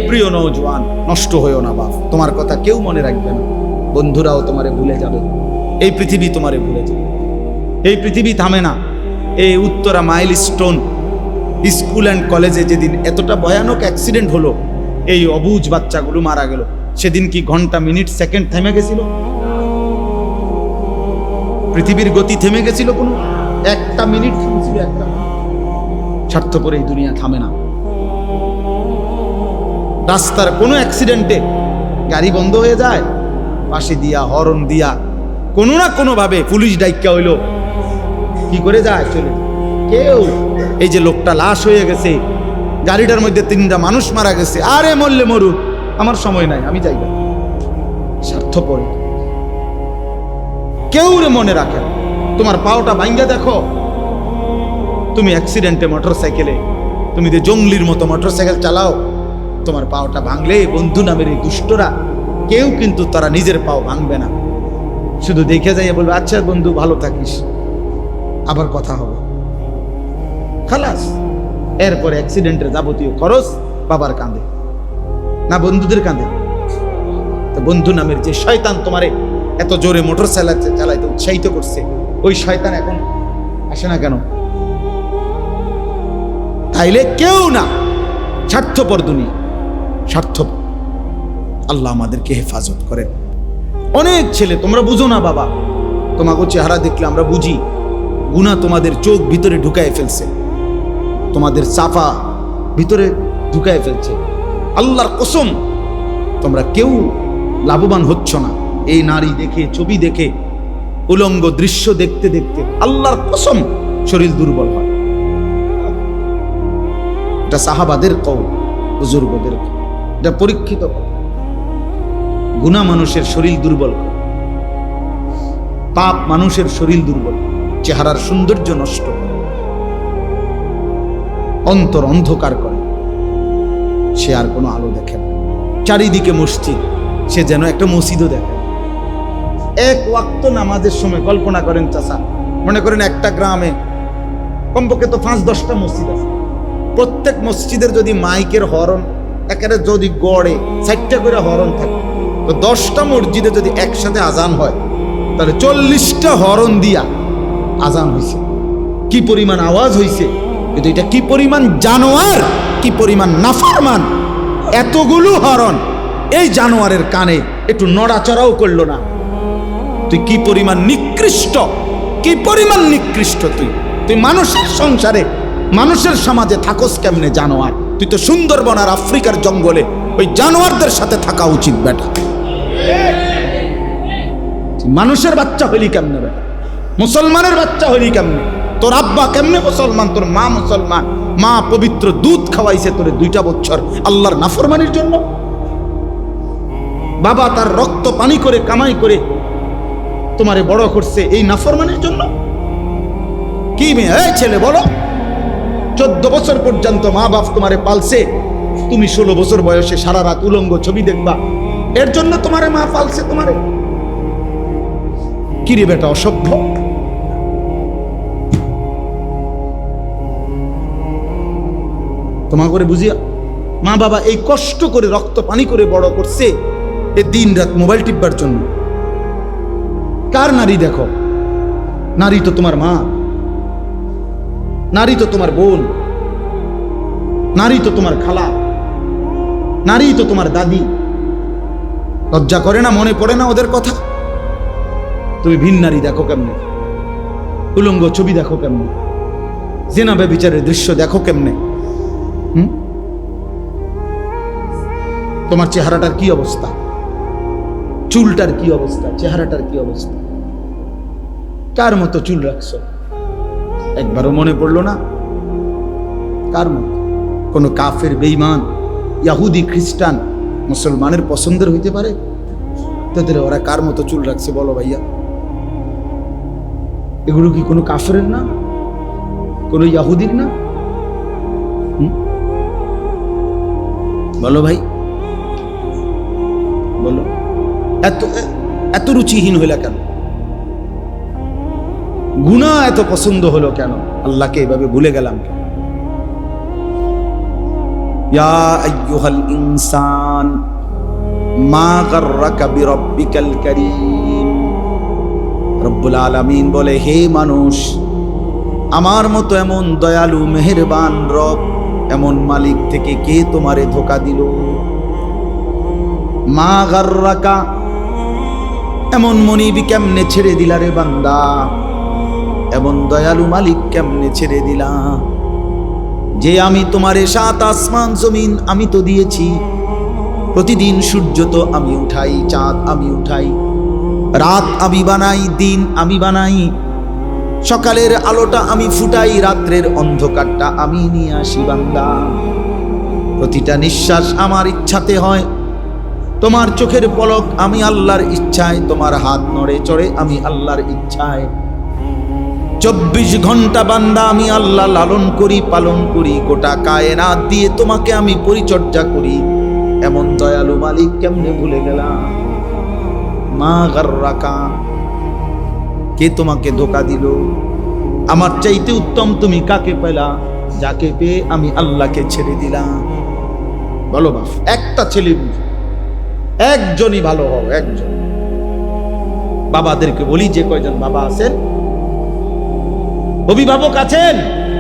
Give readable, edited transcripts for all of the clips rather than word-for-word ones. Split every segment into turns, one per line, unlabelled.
প্রিয় নওজোয়ান, নষ্ট হয়েও না বাপ, তোমার কথা কেউ মনে রাখবে না, বন্ধুরাও তোমারে ভুলে যাবে, এই পৃথিবী তোমারে ভুলে যাবে, এই পৃথিবী থামে না। এই উত্তরা মাইলস্টোন স্কুল অ্যান্ড কলেজে যেদিন এতটা ভয়ানক অ্যাক্সিডেন্ট হলো, এই অবুঝ বাচ্চাগুলো মারা গেল, সেদিন কি ঘন্টা মিনিট সেকেন্ড থেমে গেছিল? পৃথিবীর গতি থেমে গেছিল? কোনো একটা মিনিট থামছিল? একটা স্বার্থপর এই দুনিয়া থামে না। রাস্তার কোনো অ্যাক্সিডেন্টে গাড়ি বন্ধ হয়ে যায়, পাশে দিয়া হর্ন দিয়া কোনো না কোনো ভাবে পুলিশ ডাইকা হইলো, কি করে যায় চলে কেউ। এই যে লোকটা লাশ হয়ে গেছে, গাড়িটার মধ্যে 3টা মানুষ মারা গেছে, আরে মরলে মরুক, আমার সময় নাই, আমি যাই না। স্বার্থপর কেউ রে মনে রাখে। তোমার পাওটা ভাঙ্গা দেখো, তুমি অ্যাক্সিডেন্টে মোটরসাইকেলে, তুমি যে জঙ্গলির মতো মোটরসাইকেল চালাও, তোমার পাওটা ভাঙলে বন্ধু নামের এই দুষ্টরা কেউ কিন্তু তারা নিজের পাও ভাঙবে না, শুধু দেখে যাইয়া বলবে আচ্ছা বন্ধু ভালো থাকিস, আবার কথা হবে, খালাস। এরপরে অ্যাক্সিডেন্টের যাবতীয় খরচ বাবার কাঁধে না বন্ধুদের কাঁধে। তো বন্ধু নামের যে শয়তান তোমারে এত জোরে মোটরসাইকেল চালাইতে উৎসাহিত করছে, ওই শয়তান এখন আসে না কেন? তাইলে কেউ না, স্বার্থপর দুনিয়া, স্বার্থপর। আল্লাহ আমাদেরকে হেফাজত করেন। অনেক ছেলে তোমরা বুঝো না বাবা, তোমাকে চেহারা দেখলে আমরা বুঝি গুনাহ তোমাদের চোখ ভিতরে ঢুকায় ফেলছে, তোমাদের সাফা ভিতরে ঢুকায় ফেলছে। আল্লাহর কসম তোমরা কেউ লাভবান হচ্ছ না এই নারী দেখে, ছবি দেখে, উলঙ্গ দৃশ্য দেখতে দেখতে। আল্লাহর কসম শরীর দুর্বল হয়। এটা সাহাবাদের কওল, বুজুর্গদের কওল, এটা পরীক্ষিত। গুনাহ মানুষের শরীর দুর্বল করে, পাপ মানুষের শরীর দুর্বল, চেহারার সৌন্দর্য নষ্ট করে, অন্তর অন্ধকার করে, সে আর কোনো আলো দেখে না। চারিদিকে মসজিদ, সে যেন একটা মসজিদও দেখে। এক ওয়াক্ত নামাজের সময় কল্পনা করেন চাচা, মনে করেন একটা গ্রামে কমপক্ষে তো 5-10টা মসজিদ আছে, প্রত্যেক মসজিদের যদি মাইকের হরন একেবারে যদি গড়ে 4টা করে হরন থাকে, তো 10টা মসজিদে যদি একসাথে আজান হয়, তাহলে 40টা হরন দিয়া আজান হয়েছে। কি পরিমাণ আওয়াজ হয়েছে! কিন্তু এটা কি পরিমাণ জানোয়ার, কি পরিমাণ নাফরমান! এতগুলো হরন এই জানোয়ারের কানে একটু নড়াচড়াও করলো না। তুই কি পরিমাণ নিকৃষ্ট, কি পরিমাণ নিকৃষ্ট! তুই মানুষের সংসারে, মানুষের সমাজে থাকস কেমনে জানোয়ার? তুই তো সুন্দরবন আর আফ্রিকার জঙ্গলে ওই জানোয়ারদের সাথে থাকা উচিত বেটা। মানুষের বাচ্চা হইলি কেমনে বেটা? মুসলমানের বাচ্চা হইলি কেমনে? তোর আব্বা কেমনে মুসলমান, তোর মা মুসলমান, মা পবিত্র দুধ খাওয়াইছে তোরে 2টা বছর আল্লাহর নাফরমানির জন্য। বাবা তার রক্ত পানি করে কামাই করে তোমারে বড় করছে এই নাফরমানির জন্য। কি মেয়ে, এই ছেলে বলো, 14 বছর পর্যন্ত মা বাপ তোমারে পালছে, তুমি 16 বছর বয়সে সারা রাত উলঙ্গ ছবি দেখবা, এর জন্য তোমারে মা পালছে তোমারে? কি রে বেটা অসভ্য! তোমার করে বুঝিয়া মা বাবা এই কষ্ট করে রক্ত পানি করে বড় করছে এ দিন রাত মোবাইল টিপবার জন্য। কার নারী দেখো? নারী তো তোমার মা, নারী তো তোমার বোন, নারী তো তোমার খালা, নারী তো তোমার দাদি। লজ্জা করে না? মনে পড়ে না ওদের কথা? তুমি ভিন নারী দেখো কেমনে, উলঙ্গ ছবি দেখো কেমনে, জিনা ব্যভিচারের দৃশ্য দেখো কেমনে। তোমার চেহারাটার কি অবস্থা, চুলটার কি অবস্থা, চেহারাটার কি অবস্থা? কার মতো চুল রাখছো? একবারও মনে পড়লো না? কার মতো? কোন কাফের, বেঈমান, ইহুদি, খ্রিস্টান, মুসলমানের পছন্দের হইতে পারে? তাদের ওরা কার মতো চুল রাখছে বলো ভাইয়া? এগুলো কি কোনো কাফেরের না, কোনো ইহুদির না? বলো ভাই, বলো। এত এত রুচিহীন হইলা কেন? গুনাহ এত পছন্দ হলো কেন? আল্লাহকে এভাবে ভুলে গেলাম কেন? ইয়া আইয়ুহাল ইনসান মা গাররাকা বিরাব্বিকাল কারীম। রব্বুল আলামিন বলে, হে মানুষ, আমার মতো এমন দয়ালু মেহেরবান রব, এমন মালিক থেকে কে তোমারে ধোঁকা দিল? মা গাররাকা, এমন মনিবি কেমনে ছেড়ে দিলা রে বান্দা? এমন দয়ালু মালিক কেমনে ছেড়ে দিলা? যে আমি তোমারে 7 আসমান জমিন আমি তো দিয়েছি, প্রতিদিন সূর্য তো আমি উঠাই, চাঁদ আমি উঠাই, রাত আমি বানাই, দিন আমি বানাই, সকালের আলোটা আমি ফুটাই, রাত্রের অন্ধকারটা আমি নিয়ে আসি বান্দা। প্রতিটা নিঃশ্বাস আমার ইচ্ছাতে হয়, তোমার চোখের পলক আমি আল্লাহর ইচ্ছায়, তোমার হাত নড়ে চড়ে আমি আল্লাহর ইচ্ছায়। 24 ঘন্টা বান্দা আমি আল্লাহ লালন করি, পালন করি, গোটা কায়নাত দিয়ে তোমাকে আমি পরিচর্যা করি। এমন দয়ালু মালিক কেমনে ভুলে গেলাম? মা গাররাকা, কে তোমাকে ধোঁকা দিল? আমার চাইতে উত্তম তুমি কাকে পেলা, যাকে পেয়ে আমি আল্লাহকে ছেড়ে দিলাম? বলো বাপ, একটা ছেলে বুঝো, একজনই ভালো হও, একজন। বাবাদেরকে বলি, যে কয়জন বাবা আছেন, অভিভাবক আছেন,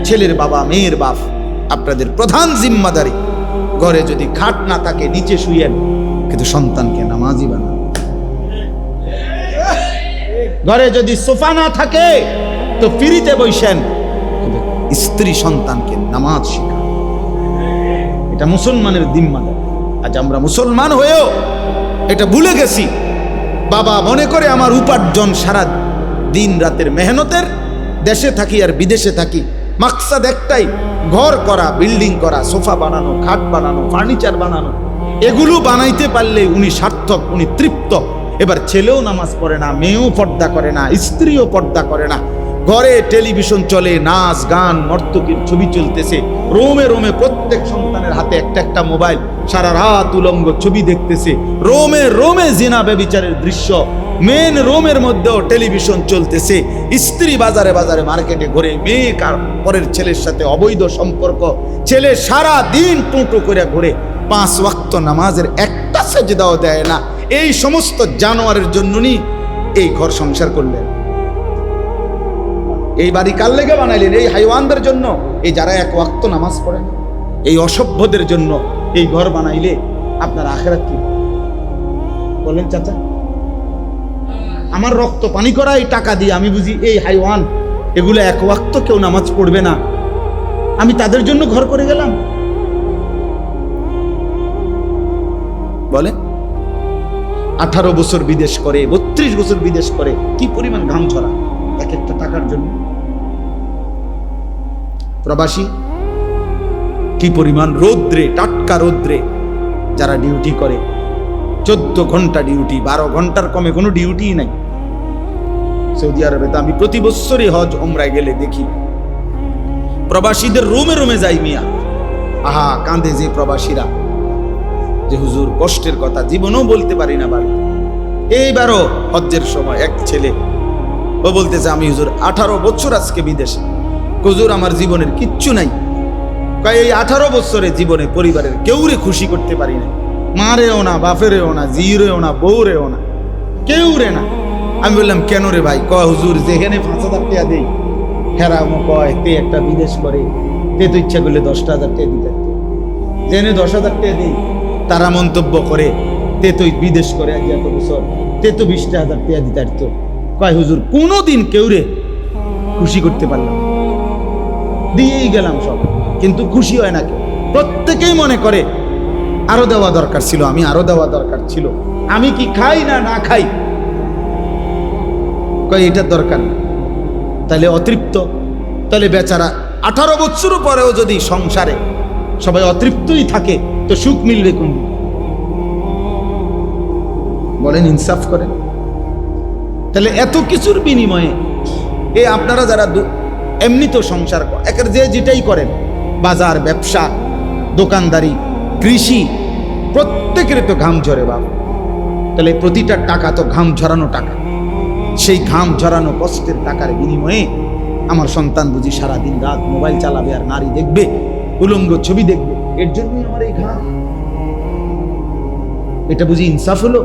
ছেলের বাবা মেয়ের বাপ, আপনাদের প্রধান জিম্মাদারি, ঘরে যদি খাট না থাকে নিচে শুয়েন, কিন্তু সন্তানকে নামাজি বানান। ঘরে যদি সোফা না থাকে তো ফ্রিতে বসেন, কিন্তু স্ত্রী সন্তানকে নামাজ শেখান। এটা মুসলমানের জিম্মাদারি। আজ আমরা মুসলমান হয়েও এটা ভুলে গেছি। বাবা মনে করে আমার উপার্জন সারা দিন রাতের মেহনতের, দেশে থাকি আর বিদেশে থাকি, মাকসাদ একটাই, ঘর করা, বিল্ডিং করা, সোফা বানানো, খাট বানানো, ফার্নিচার বানানো। এগুলো বানাইতে পারলে উনি সার্থক, উনি তৃপ্ত। এবার ছেলেও নামাজ পড়ে না, মেয়েও পর্দা করে না, স্ত্রীও পর্দা করে না, ঘরে টেলিভিশন চলে, নাচ গান নর্তকীর ছবি চলতেছে, রোমে রোমে প্রত্যেক সন্তানের হাতে একটা একটা মোবাইল, সারা রাত উলঙ্গ ছবি দেখতেছে, রোমে রোমে জিনা ব্যভিচারের দৃশ্য, মেন রোমের মধ্যেও টেলিভিশন চলতেছে, স্ত্রী বাজারে বাজারে মার্কেটে ঘুরে, মেয়ে পরের ছেলের সাথে অবৈধ সম্পর্ক, ছেলে সারা দিন টুঁটো করে ঘুরে, 5 ওয়াক্ত নামাজের একটা সেজদাও দেয় না। এই সমস্ত জানোয়ারের জন্যই এই ঘর সংসার করলেন, এই বাড়ি কার লেগে বানাইলেন? এই হাইওয়ানদের জন্য, এই যারা 1 ওয়াক্ত নামাজ পড়েন, এই অসভ্যদের জন্য এই ঘর বানাইলে আপনার আখিরাত কি বলেন চাচা? আমার রক্ত পানি করা এই টাকা দিয়ে আমি বুঝি এই হাইওয়ান এগুলো 1 ওয়াক্ত কেউ নামাজ পড়বে না, আমি তাদের জন্য ঘর করে গেলাম? বলে 18 বছর বিদেশ করে, 32 বছর বিদেশ করে, কি পরিমাণ ঘাম ঝরা এক একটা টাকার জন্য। প্রবাসী কি পরিমাণ রৌদ্রে, টাটকা রৌদ্রে যারা ডিউটি করে, 14 ঘন্টা ডিউটি, 12 ঘন্টার কমে কোনো ডিউটি নাই। সৌদি আরবে তো আমি প্রতি বছরই হজ ওমরায় গেলে দেখি প্রবাসীদের রোমে রোমে যাই মিয়া, আহা কাঁদে যে প্রবাসীরা, যে হুজুর কষ্টের কথা জীবনেও বলতে পারি না বাড়ি। এইবারও হজ্জের সময় এক ছেলে ও বলতেছে, আমি হুজুর 18 বছর আজকে বিদেশে, হুজুর আমার জীবনের কিচ্ছু নাই, এই 18 বছরে জীবনে পরিবারের কেউরে খুশি করতে পারি না, মারেও না, বাপেরেও না, জিরেও না, বউরেও না, কেউ রে না। আমি বললাম কেন রে ভাই? কয় হুজুর যেখানে 5,000 টাকা দেই, হেরামো কয় তে একটা বিদেশ করে, তে তো ইচ্ছা করলে 10,000 টাকা দিতে, জেনে 10,000 টাকা দিই, তারা মন্তব্য করে তে তো বিদেশ করে আজ এত বছর, তে তো 20,000 টাকা দিতে পারতো। কয় হুজুর কোনোদিন কেউ রে খুশি করতে পারলাম, দিয়েই গেলাম সব, কিন্তু খুশি হয় না কেউ। প্রত্যেকেই মনে করে আরো দেওয়া দরকার ছিল, আমি আরো দেওয়া দরকার ছিল, আমি কি খাই না না খাই, কয় এটার দরকার না। তাহলে অতৃপ্ত, তাহলে বেচারা 18 বছর পরেও যদি সংসারে সবাই অতৃপ্তই থাকে তো সুখ মিলবে কোন? বলেন, ইনসাফ করেন। তাহলে এত কিছুর বিনিময়ে এই আপনারা যারা এমনি তো সংসার একের যে যেটাই করেন, বাজার, ব্যবসা, দোকানদারি, কৃষি, প্রত্যেকের তো ঘাম ঝরে বাবা। তাহলে প্রতিটা টাকা তো ঘাম ঝরানো টাকা, সেই ঘাম ঝরানো কষ্টের টাকার বিনিময়ে আমার সন্তান বুঝি সারাদিন রাত মোবাইল চালাবে আর নারী দেখবে, উলঙ্গ ছবি দেখবে, এর জন্যই আমার এই ঘাম। এটা বুঝি ইনসাফ হলো?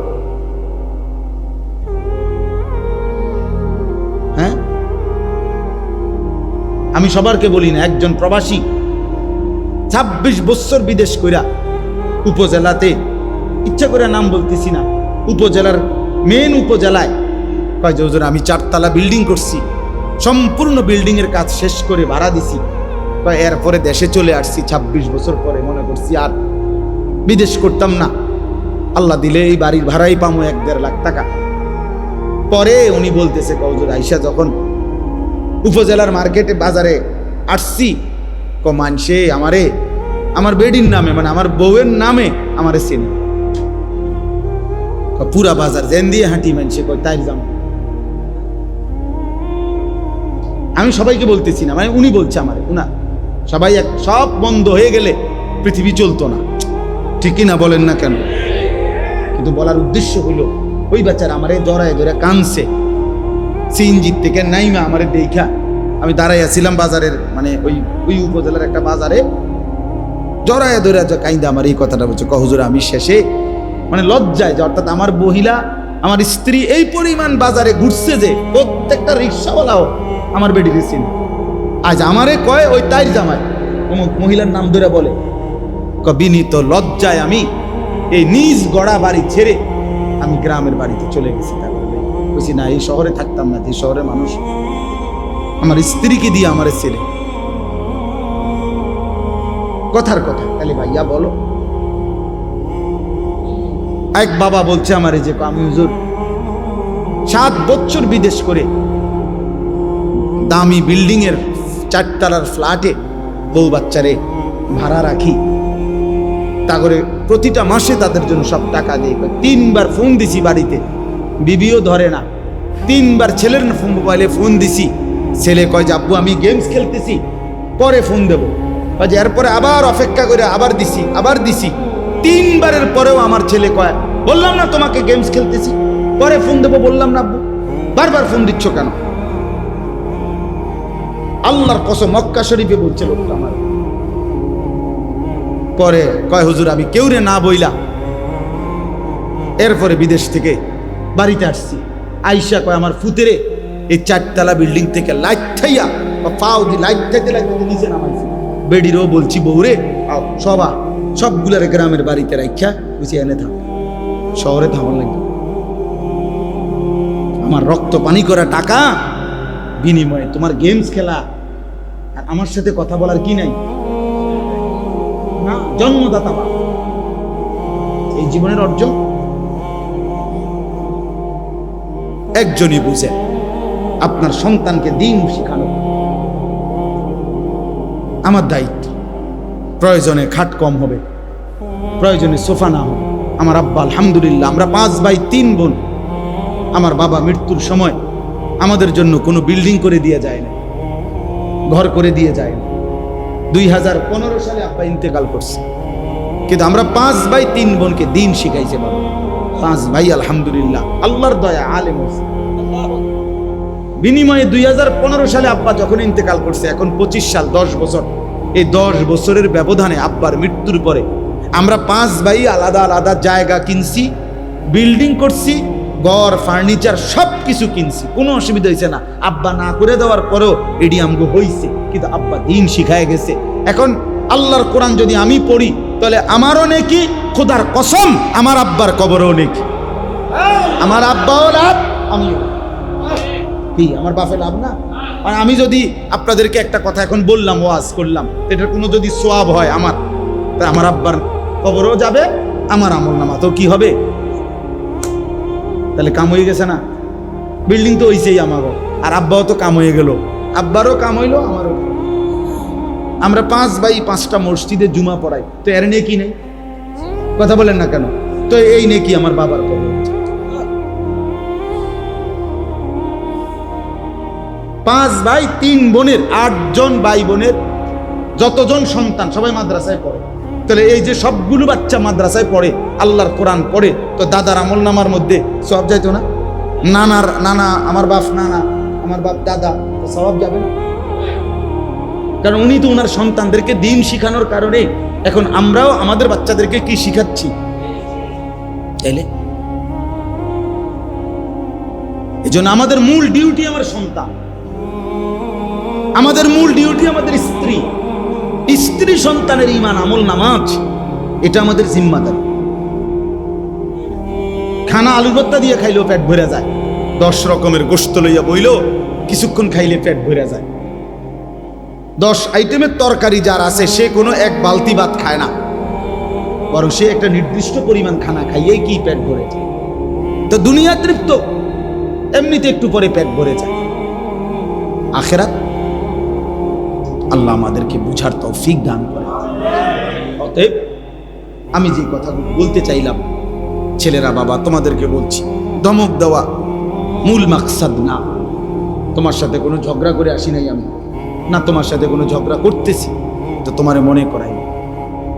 হ্যাঁ, আমি সবারকে বলি না, একজন প্রবাসী 26 বছর বিদেশ কইরা উপজেলাতে, ইচ্ছা করে নাম বলতেছি না, উপজেলার মেন উপজেলায় কয় যে হুজুর আমি 4 তলা বিল্ডিং করছি, সম্পূর্ণ বিল্ডিং এর কাজ শেষ করে ভাড়া দিছি, এরপরে দেশে চলে আসছি 26 বছর পরে, মনে করছি আর বিদেশ করতাম না, আল্লাহ দিলে এই বাড়ির ভাড়াই পামো 1-1.5 লাখ টাকা। পরে উনি বলতেছে হুজুর আইসা যখন উপজেলার মার্কেটে বাজারে আসছি, মানসে আমারে আমার বেডির নামে, মানে আমার বউয়ের নামে আমারে চিনি, পুরা বাজার জেন দিয়ে হাঁটি মানসে কয় তাই যাম। আমি সবাইকে বলতেছি না, মানে উনি বলছে আমারে, উনা সবাই সব বন্ধ হয়ে গেলে পৃথিবী চলতো না, ঠিকই না বলেন না কেন? কিন্তু বলার উদ্দেশ্য হলো ওই বাচ্চারা আমারে জড়ায় ধরে কানছে, সিএনজির থেকে নাইমা আমারে দেখা, আমি দাঁড়াইয়াছিলাম বাজারের, মানে ওই উপজেলার একটা বাজারে, জড়ায় ধরে কাইন্দা আমার এই কথাটা বলছে, হুজুর আমি শেষে মানে লজ্জায় যে, অর্থাৎ আমার মহিলা আমার স্ত্রী এই পরিমাণ বাজারে ঘুরছে যে প্রত্যেকটা রিক্সাওয়ালাও আমার বেডির চিনি। আজ আমারে কয় ওই তাই জামাই অমুক মহিলার নাম ধরে বলে, বিনীত লজ্জায় আমি এই নিজ গড়া বাড়ি ছেড়ে আমি গ্রামের বাড়িতে চলে গেছি। তারপরে বলছি না, এই শহরে থাকতাম না, এই শহরে মানুষ আমার স্ত্রীকে দিয়ে আমার ছেলে। কথার কথা, তাহলে ভাইয়া বলো। এক বাবা বলছে আমারে যে আমি হুজুর 7 বছর বিদেশ করে দামি বিল্ডিং এর 4 তলার ফ্ল্যাটে বউ বাচ্চারে ভাড়া রাখি, তা করে প্রতিটা মাসে তাদের জন্য সব টাকা দিই। 3 বার ফোন দিছি বাড়িতে, বিবিও ধরে না। 3 বার ছেলের মোবাইলে ফোন দিছি, ছেলে কয় যে আব্বু আমি গেমস খেলতেছি, পরে ফোন দেবো। এরপরে আবার অপেক্ষা করে আবার দিছি 3 বারের পরেও আমার ছেলে কয়, বললাম না তোমাকে গেমস খেলতেছি, পরে ফোন দেবো বললাম না আব্বু, বারবার ফোন দিচ্ছ কেন? আল্লাহর কসম মক্কা শরীফে বলছে লোকটা আমার। পরে কয় হুজুর আমি কেউরে না বইলা এরপরে বিদেশ থেকে বাড়িতে আসছি। আইসা কয় আমার ফুতেরে এই 4 তলা বিল্ডিং থেকে লাইট থাইয়া পাও দি লাইট থাইতে নিচে নামাইছি। বেডিরও বলছি বউরে সবগুলার গ্রামের বাড়িতে রাখা বুঝি এনে থাক, শহরে থামার লাগবে। আমার রক্ত পানি করা টাকা বিনিময়ে তোমার গেমস খেলা আর আমার সাথে কথা বলার কি নাই? না, জন্মদাতা বা এই জীবনের অর্জন একজনই বুঝে, আপনার সন্তানকে দিন শিখানো আমার দায়িত্ব। প্রয়োজনে খাট কম হবে, প্রয়োজনে সোফা না হবে। আমার আব্বা আলহামদুলিল্লাহ, আমরা 5 ভাই 3 বোন। আমার বাবা মৃত্যুর সময় আমাদের জন্য কোনো বিল্ডিং করে দিয়ে যায় না, ঘর করে দিয়ে যায় না। 2015 সালে আব্বা ইন্তেকাল করছে, কিন্তু আমরা 5 ভাই 3 বোনকে দিন শিখাইছে বাবা। 5 ভাই আলহামদুলিল্লাহ আল্লাহর দয়া আলেম হয়েছে। বিনিময়ে 2015 সালে আব্বা যখন ইন্তেকাল করছে, এখন 25 সাল, 10 বছর। এই 10 বছরের ব্যবধানে আব্বার মৃত্যুর পরে আমরা 5 ভাই আলাদা আলাদা জায়গা কিনছি, বিল্ডিং করছি, ঘর ফার্নিচার সব কিছু কিনছি, কোনো অসুবিধা হয়েছে না। আব্বা না করে দেওয়ার পরেও এডি আমগো হয়েছে, কিন্তু আব্বা দিন শিখায় গেছে। এখন আল্লাহর কোরআন যদি আমি পড়ি তাহলে আমারও নেকি, খোদার কসম আমার আব্বার কবরও নেকি। আমার আব্বাও লাভ, আমিও কি, আমার বাপে লাভ না? আর আমি যদি আপনাদেরকে একটা কথা এখন বললাম, ওয়াজ করলাম, এটার কোনো যদি সোয়াব হয় আমার, তা আমার আব্বার কবরও যাবে, আমার আমল নামা তো কি হবে? তাহলে কাম হয়ে গেছে না? বিল্ডিং তো হইছেই আমারও, আর আব্বাও তো কাম হয়ে গেল, আব্বারও কাম হইলো, আমারও। আমরা 5 ভাই 5টা মসজিদে জুমা পড়াই, তো এর নিয়ে কি নেই? কথা বলেন না কেন? তো এই নেই কি আমার বাবার কবর। 5 ভাই 3 বোনের 8 জন ভাই বোনের যতজন সন্তান সবাই মাদ্রাসায় পড়ে। তাহলে এই যে সবগুলো বাচ্চা মাদ্রাসায় পড়ে, আল্লাহর কোরআন পড়ে, তো দাদার আমল নামার মধ্যে সব যাইতো না? নানা আমার বাপ নানা, আমার বাপ দাদা, তো সব যাবে না? কারণ উনি তো ওনার সন্তানদেরকে দিন শিখানোর কারণে এখন আমরাও আমাদের বাচ্চাদেরকে কি শিখাচ্ছি। তাইলে এজন্য আমাদের মূল ডিউটি আমার সন্তান, আমাদের মূল ডিউটি আমাদের স্ত্রী, স্ত্রী সন্তানের ঈমান আমল নামাজ, এটা আমাদের জিম্মাদারি। খানা আলুর ভর্তা দিয়ে খাইলেও পেট ভরে যায়, 10 রকমের গোশত লইয়া বইল কিছুক্ষণ খাইলে পেট ভরে যায়। 10 আইটেমের তরকারি যার আছে সে কোনো এক বালতি ভাত খায় না, বরং সে একটা নির্দিষ্ট পরিমাণ খানা খাইয়েই কি পেট ভরে যায়। তো দুনিয়া তৃপ্ত, এমনিতে একটু পরে পেট ভরে যায়। আখিরাত আল্লাহ আমাদেরকে বুঝার তৌফিক দান করে। অতএব আমি যে কথাগুলো বলতে চাইলাম, ছেলেরা বাবা তোমাদেরকে বলছি, ধমক দেওয়া মূল মাকসাদ না। তোমার সাথে কোনো ঝগড়া করে আসি নাই আমি, না তোমার সাথে কোনো ঝগড়া করতেছি, তো তোমারে মনে করাই।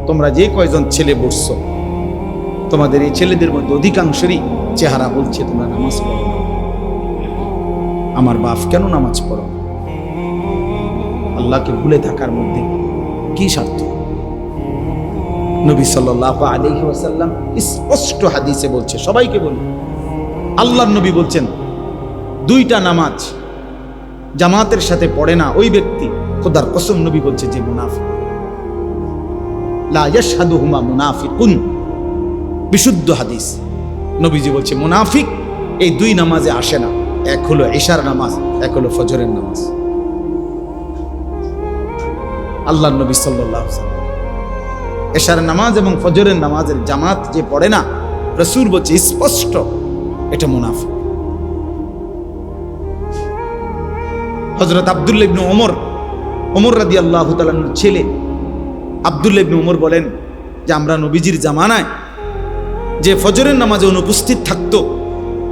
তোমরা যে কয়জন ছেলে বসছো, তোমাদের এই ছেলেদের মধ্যে অধিকাংশেরই চেহারা বলছে তোমরা নামাজ পড়ো না। আমার বাপ কেন নামাজ পড়ো? আল্লাহকে ভুলে থাকার মধ্যে কি স্বার্থ? নবী সাল্লাল্লাহু আলাইহি ওয়াসাল্লাম স্পষ্ট হাদিসে বলছে, সবাইকে বলি, আল্লাহর নবী বলছেন 2টা নামাজ জামাতের সাথে পড়ে না ওই ব্যক্তি, খোদার কসম নবী বলছে যে মুনাফিক। লা ইয়াশহাদুহুমা মুনাফিকুন, বিশুদ্ধ হাদিস। নবীজি বলছে মুনাফিক এই 2 নামাজে আসে না, এক হলো ইশার নামাজ, এক হলো ফজরের নামাজ। আল্লাহর নবী সাল্লাল্লাহু আলাইহি ওয়াসাল্লাম ইশার নামাজ এবং ফজরের নামাজের জামাত যে পড়ে না, রাসূল বলছে স্পষ্ট এটা মুনাফিক। হযরত আব্দুল্লাহ ইবনে ওমর রাদিয়াল্লাহু তাআলার ছেলে আব্দুল্লাহ ইবনে ওমর বলেন যে আমরা নবীজির জামানায় যে ফজরের নামাজে অনুপস্থিত থাকতো,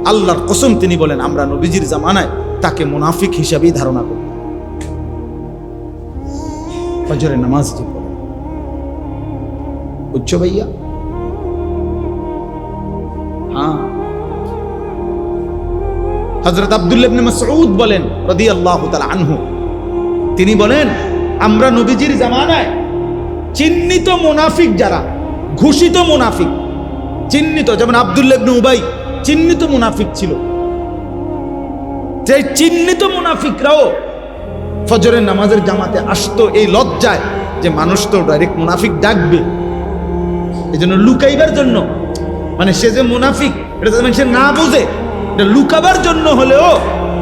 আল্লাহর কসম তিনি বলেন আমরা নবীজির জামানায় তাকে মুনাফিক হিসাবেই ধারণা করতাম। ফজরের নামাজ যে পড়ে, উচ্চ ভাইয়া, হ্যাঁ। হযরত আব্দুল্লাহ ইবনে মাসউদ বলেন রাদিয়াল্লাহু তাআলা আনহু, তিনি বলেন আমরা নবীজির জামানায় চিহ্নিত মুনাফিক যারা, ঘোষিত মুনাফিক, চিহ্নিত, যেমন আব্দুল্লাহ ইবনে উবাই চিহ্নিত মুনাফিক ছিল, যে চিহ্নিত মুনাফিকরাও ফজরের নামাজের জামাতে আসতো এই লজ্জায় যে মানুষ তো ডাইরেক্ট মুনাফিক ডাকবে, এই জন্য লুকাইবার জন্য, মানে সে যে মুনাফিক এটা যেন সে না বোঝে, এটা লুকাবার জন্য হলেও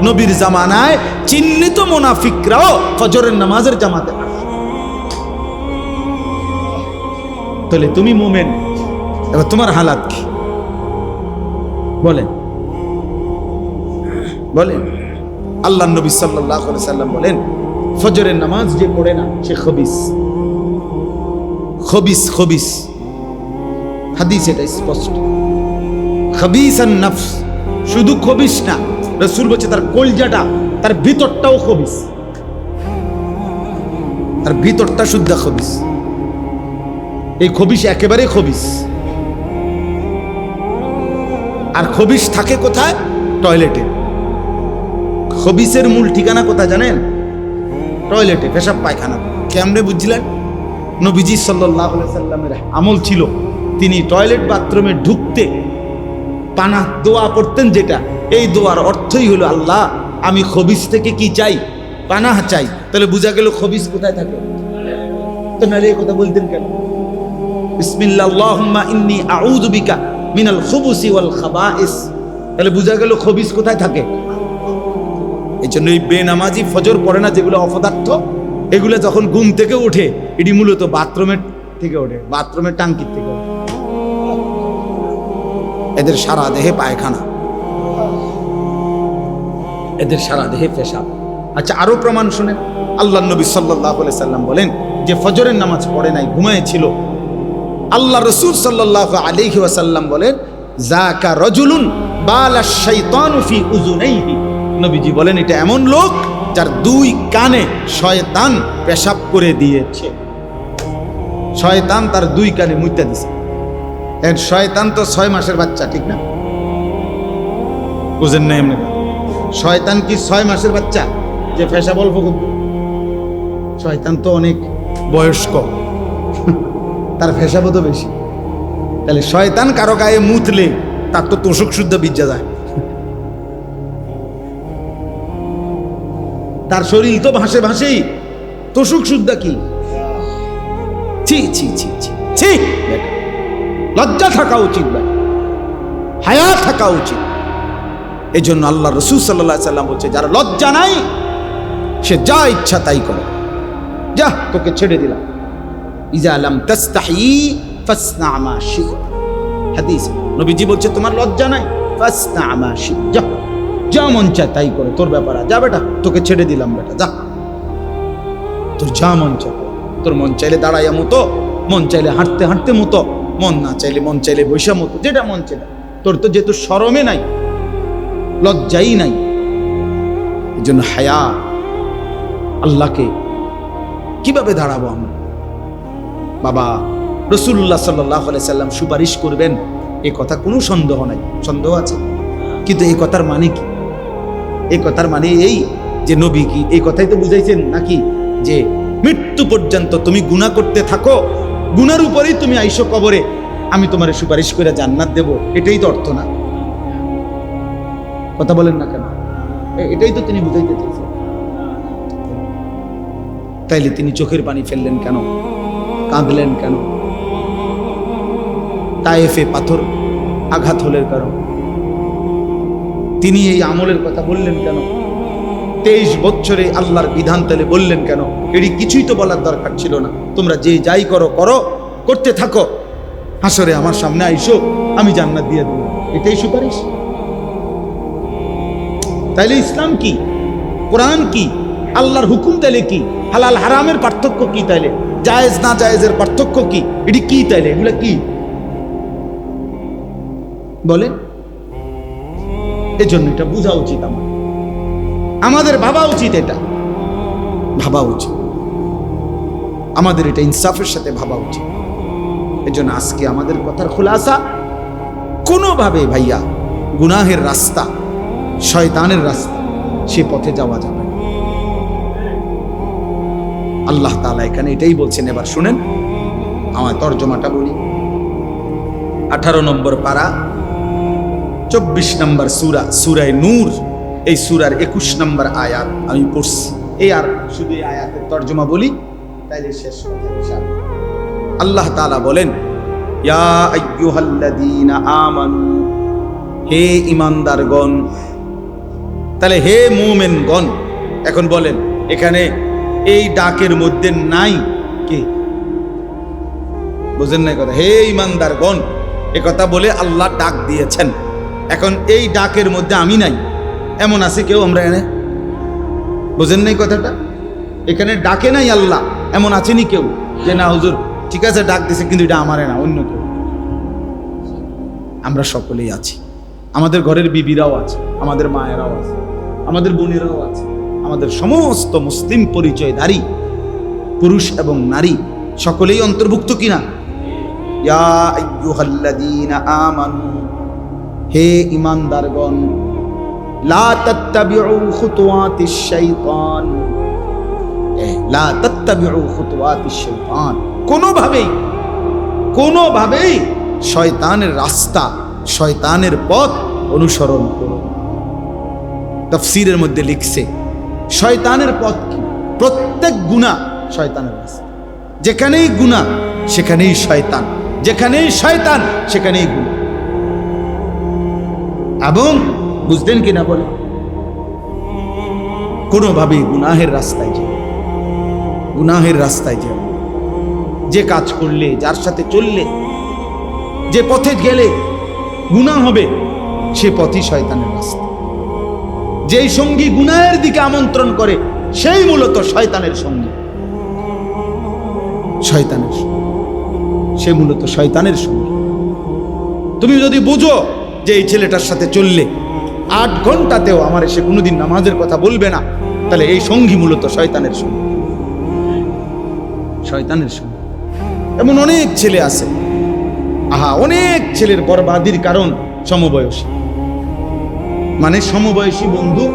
নবীর জামানায় চিহ্নিত মুনাফিকরাও ফজরের নামাজের জামাতে আসতো। তাহলে তুমি মুমিন, এবার তোমার হালাত কি বলেন? বলেন। আল্লাহ নবী সাল্লাল্লাহু আলাইহি সাল্লাম বলেন ফজরের নামাজ যে পড়ে না সে খবিস, খবিস, খবিস। হাদিস এটা স্পষ্ট। খবিসান নফস, শুধু খবিস না, রাসূল বলছে তার কলজাটা, তার ভিতরটাও খবিস, তার ভিতরটা শুদ্ধ খবিস। এই খবিস একেবারে খবিস। আর খবিস থাকে কোথায়? টয়লেটে। খবিসের মূল ঠিকানা কোথায় জানেন? টয়লেটে, পেশাব পায়খানা। কেমনে বুঝছিলেন? নবীজি সাল্লাল্লাহু আলাইহি সাল্লামের আমল ছিল তিনি টয়লেট বাথরুমে ঢুকতে পানাহ দোয়া পড়তেন, যেটা এই দোয়ার অর্থই হলো আল্লাহ আমি খবিস থেকে কি চাই? পানাহ চাই। তাহলে বোঝা গেল খবিস কোথায় থাকে। তো নাহলে এই কথা বলতেন কেন? বিসমিল্লাহ আল্লাহুম্মা ইন্নী আউযু বিকা মিনাল খুবুসি ওয়াল খাবাইস। তাহলে বোঝা গেল খবিস কোথায় থাকে। এই জন্য এই বেনামাজি ফজর পড়ে না যেগুলো অপদার্থ, এগুলো যখন ঘুম থেকে ওঠে এটি মূলত বাথরুমের থেকে ওঠে, বাথরুমের টাঙ্কির থেকে ওঠে। এদের সারা দেহে পায়খানা, এদের সারা দেহে পেশাব। আচ্ছা আরো প্রমাণ শুনেন। আল্লাহ নবী সাল্লাল্লাহু আলাইহি সাল্লাম বলেন যে ফজরের নামাজ পড়ে নাই, ঘুমায়েছিল, আল্লাহ রাসূল সাল্লাল্লাহু আলাইহি ওয়াসাল্লাম বলেন যাকা রাজুলুন বালাশ শাইতানু ফি উযুনাইহি। নবীজি বলেন এটা এমন লোক যার 2 কানে শয়তান পেশাব করে দিয়েছে। শয়তান তার 2 কানে মুইতা দিছে। এর শয়তান তো 6 মাসের বাচ্চা, ঠিক না? বুঝেন না? এমনি শয়তান কি 6 মাসের বাচ্চা যে পেশাব অল্প করবে? শয়তান তো অনেক বয়স্ক, তার ফেসাবো তো বেশি। তাহলে শয়তান কারো গায়ে মুতলে তার তো তোষক শুদ্ধ বিদ্যা যায়, তার শরীর তো ভাসে ভাসেই, তোষক শুদ্ধ কি? ছি ছি ছি ছি ছি, লজ্জা থাকা উচিত ভাই, হায়া থাকা উচিত। এই জন্য আল্লাহ রসুল সাল্লাল্লাহু আলাইহি সাল্লাম বলছে, যারা লজ্জা নাই সে যা ইচ্ছা তাই করে, যা তোকে ছেড়ে দিলাম। ইজা লাম তাস্তাহি ফাসনা মা শি'তা, হাদিস নবীজি বলছে তোমার লজ্জা নাই, ফাসনা মা শি'তা, যা যা মন চায় তাই করে, তোর ব্যাপার, যা বেটা তোকে ছেড়ে দিলাম বেটা, যা তোর যা মন চায়। তোর মন চাইলে দাঁড়াইয়া মতো, মন চাইলে হাঁটতে হাঁটতে মতো, মন না চাইলে মন চাইলে বৈশা মতো, যেটা মন চাইলে। তোর তো যেহেতু শরমে নাই, লজ্জাই নাই, এই জন্য হায়া। আল্লাহকে কিভাবে দাঁড়াবো আমরা? বাবা রাসূলুল্লাহ সাল্লাল্লাহু আলাইহি সাল্লাম সুপারিশ করবেন, এ কথা কোনো সন্দেহ নাই, সন্দেহ আছে? কিন্তু এই কথার মানে কি? এই কথার মানে এই যে নবী কি এই কথাই তো বুঝাইছেন নাকি যে মৃত্যু পর্যন্ত তুমি গুনাহ করতে থাকো, গুনার উপরেই তুমি আইসো কবরে, আমি তোমার সুপারিশ করে জান্নাত দেব, এটাই তো অর্থ না? কথা বলেন না কেন? এটাই তো তিনি বুঝাইতে চাইছেন। তাইলে তিনি চোখের পানি ফেললেন কেন? কাঁদলেন কেন? তায়েফে পাথর আঘাত হলের কারণ তিনি এই আমলের কথা বললেন কেন? 23 বছরে আল্লাহর বিধান তাহলে বললেন কেন? এটি কিছুই তো বলার দরকার ছিল না। তোমরা যে যাই করো করো, করতে থাকো, হাসরে আমার সামনে আইসো, আমি জান্নাত দিয়ে দেব, এটাই সুপারিশ? তাইলে ইসলাম কি? কোরআন কি? আল্লাহর হুকুম তাইলে কি? হালাল হারামের পার্থক্য কি? তাইলে জায়েজ না জায়েজের পার্থক্য কি? এটি কি? তাইলে এগুলো কি বলে? এজন্য এটা বোঝা উচিত, আমাদের ভাবা উচিত, এটা ভাবা উচিত, আমাদের এটা ইনসাফের সাথে ভাবা উচিত। এজন্য আজকে আমাদের কথার খুলাসা, কোনোভাবে ভাইয়া গুনাহের রাস্তা, শয়তানের রাস্তা, সে পথে যাওয়া যাবে না। আল্লাহ তাআলা এখানে এটাই বলছেন। এবার শুনেন, আমার তর্জমাটা বলি। 18 নম্বর পারা, 24 নম্বর সূরা, সূরায়ে নূর, এই সূরার 21 নম্বর আয়াত আমি পড়ছি। এই আর শুধু এই আয়াতের তর্জমা বলি, তাইলে শেষ কথা ইনশাআল্লাহ। আল্লাহ তাআলা বলেন, ইয়া আইয়ুহাল্লাযীনা আমানু, হে ঈমানদারগণ। তাহলে হে মুমিনগণ, এখন বলেন এখানে এই ডাকের মধ্যে নাই কে? বুঝেন না কথা? হে ঈমানদারগণ এ কথা বলে আল্লাহ ডাক দিয়েছেন। এখন এই ডাকের মধ্যে আমি নাই, এমন আছে কেউ? আমরা এনে বুঝেন নাই কথাটা? এখানে ডাকে নাই আল্লাহ, এমন আছেনি কেউ যে না হুজুর ঠিক আছে ডাক দিছে, কিন্তু এটা আমারে না, অন্য কেউ? আমরা সকলেই আছি। আমাদের ঘরের বিবিরাও আছে, আমাদের মায়েরাও আছে, আমাদের বোনেরাও আছে, আমাদের সমস্ত মুসলিম পরিচয়ধারী পুরুষ এবং নারী সকলেই অন্তর্ভুক্ত কিনা? ইয়া আইয়ুহাল্লাযীনা আমানু, হে ঈমানদারগণ, লা তাত্তাবিউ খুতুওয়াতিশ শাইতান, লা তাত্তাবিউ খুতুওয়াতিশ শাইতান, কোনোভাবেই শয়তানের রাস্তা, শয়তানের পথ অনুসরণ করো। তাফসীরের মধ্যে লিখছে শয়তানের পথ কি? প্রত্যেক গুনাহ শয়তানের রাস্তা। যেখানেই গুনাহ সেখানেই শয়তান, যেখানেই শয়তান সেখানেই গুনাহ। এবং বুঝলেন কিনা বলে, কোনোভাবেই গুনাহের রাস্তায় যাও, গুনাহের রাস্তায় যাও। যে কাজ করলে, যার সাথে চললে, যে পথে গেলে গুনাহ হবে, সে পথই শয়তানের রাস্তা। যেই সঙ্গী গুনাহের দিকে আমন্ত্রণ করে, সেই মূলত শয়তানের সঙ্গী, শয়তানের সঙ্গী, সে মূলত শয়তানের সঙ্গী। তুমি যদি বুঝো যে এই ছেলেটার সাথে চললে 8 ঘন্টাতেও আমার এসে কোনোদিন নামাজের কথা বলবে না, তাহলে এই সঙ্গী মূলত শয়তানের সঙ্গী, শয়তানের সঙ্গী। এমন অনেক ছেলে আছে, অনেক ছেলের বরবাদির কারণ সমবয়সী, মানে সমবয়সী বন্ধু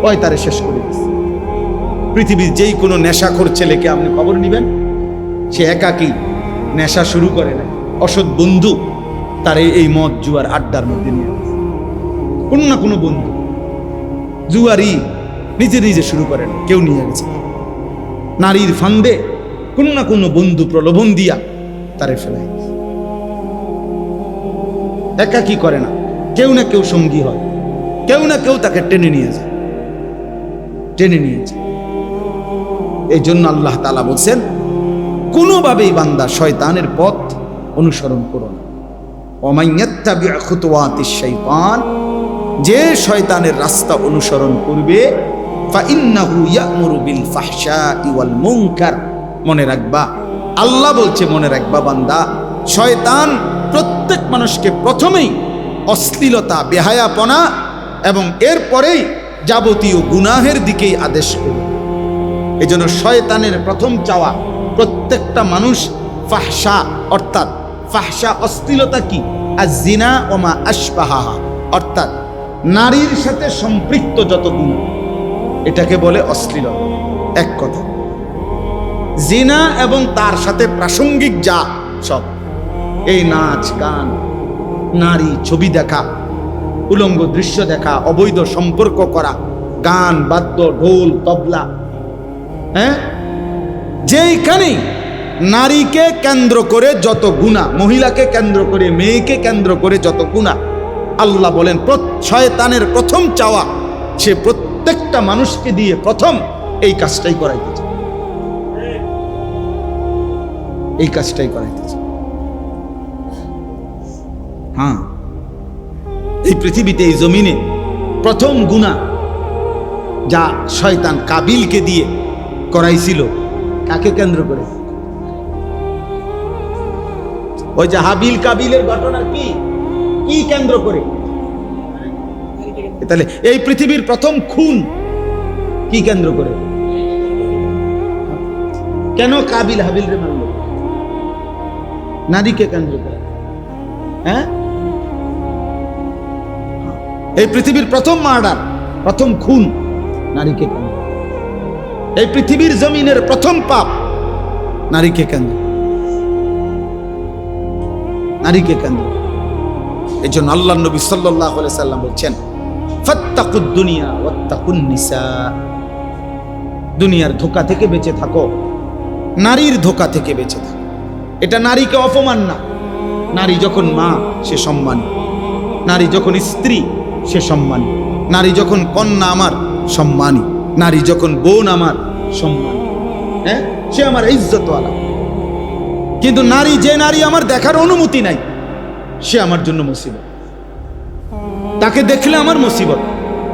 ওই তারে শেষ করে দিচ্ছে। পৃথিবীর যেই কোনো নেশাখোর ছেলেকে আপনি খবর নেবেন, সে একাকী নেশা শুরু করে না, অসৎ বন্ধু তার এই মদ জুয়ার আড্ডার মধ্যে নিয়ে গেছে। কোনো না কোনো বন্ধু জুয়ারি নিজে নিজে শুরু করেন, কেউ নিয়ে গেছে। নারীর ফান্দে কোনো না কোনো বন্ধু প্রলোভন দিয়া তারে ফেলাই। একাকী করে না, কেউ না কেউ সঙ্গী হয়, কেউ না কেউ তাকে টেনে নিয়ে যায়, টেনে নিয়েছে। এই জন্য আল্লাহ তাআলা বলছেন, কোনোভাবেই বান্দা শয়তানের পথ অনুসরণ করো না। ওয়া ইয়াত্তাবি' খুতুওয়াতিশ শাইতান, যে শয়তানের রাস্তা অনুসরণ করবে, ফা ইন্নাহু ইয়া'মুরু বিল ফাহশাই ওয়াল মুনকার। মনে রাখবা, আল্লাহ বলছে মনে রাখবা বান্দা, শয়তান প্রত্যেক মানুষকে প্রথমেই অশ্লীলতা, বেহায়াপনা এবং এরপরেই যাবতীয় গুনাহের দিকেই আদেশ করবে। এই জন্য শয়তানের প্রথম চাওয়া প্রত্যেকটা মানুষ ফাহশা, অর্থাৎ ফাহশা অশ্লীলতা কি? আয-যিনা ওয়া মা আশবাহা, অর্থাৎ নারীর সাথে সম্পৃক্ত যত গুনাহ, এটাকে বলে অশ্লীলতা। এক কথা, জিনা এবং তার সাথে প্রাসঙ্গিক যা সব, এই নাচ গান, নারী ছবি দেখা, উলঙ্গ দৃশ্য দেখা, অবৈধ সম্পর্ক করা, গান বাদ্য ঢোল তবলা, হ্যাঁ, যেইখানেই নারীকে কেন্দ্র করে যত গুনাহ, মহিলাকে কেন্দ্র করে, মেয়েকে কেন্দ্র করে যত গুনাহ, আল্লাহ বলেন শয়তানের প্রথম চাওয়া সে প্রত্যেকটা মানুষকে দিয়ে প্রথম এই কাজটাই করাইতেছে, এই কাজটাই করাইতেছে। হ্যাঁ, এই পৃথিবীতে, এই জমিনে প্রথম গুনাহ যা শয়তান কাবিলকে দিয়ে করাইছিল, কাকে কেন্দ্র করে? ওই যে হাবিল কাবিলের ঘটনা কি কি কেন্দ্র করে? তাহলে এই পৃথিবীর প্রথম খুন কি কেন্দ্র করে? কেন কাবিল হাবিল রে মারল? নারীকে কেন্দ্র করে। হ্যাঁ, এই পৃথিবীর প্রথম মার্ডার, প্রথম খুন নারীকে কেন্দ্র। এই পৃথিবীর জমিনের প্রথম পাপ নারীকে কেন্দ্র, নারীকে কেন্দ্র। এই জন্য আল্লাহ নবী সাল্লাল্লাহু আলাইহি সাল্লাম বলছেন, ফাত্তাকুদ দুনিয়া ওয়াত্তাকুন নিসা, দুনিয়ার ধোঁকা থেকে বেঁচে থাকো, নারীর ধোঁকা থেকে বেঁচে থাকো। এটা নারীকে অপমান না, নারী যখন মা সে সম্মানী, নারী যখন স্ত্রী সে সম্মানী, নারী যখন কন্যা আমার সম্মানী, নারী যখন বোন আমার সম্মানী, হ্যাঁ, সে আমার ইজ্জতওয়ালা। কিন্তু নারী, যে নারী আমার দেখার অনুমতি নাই, সে আমার জন্য মুসিবত। তাকে দেখলে আমার মুসিবত,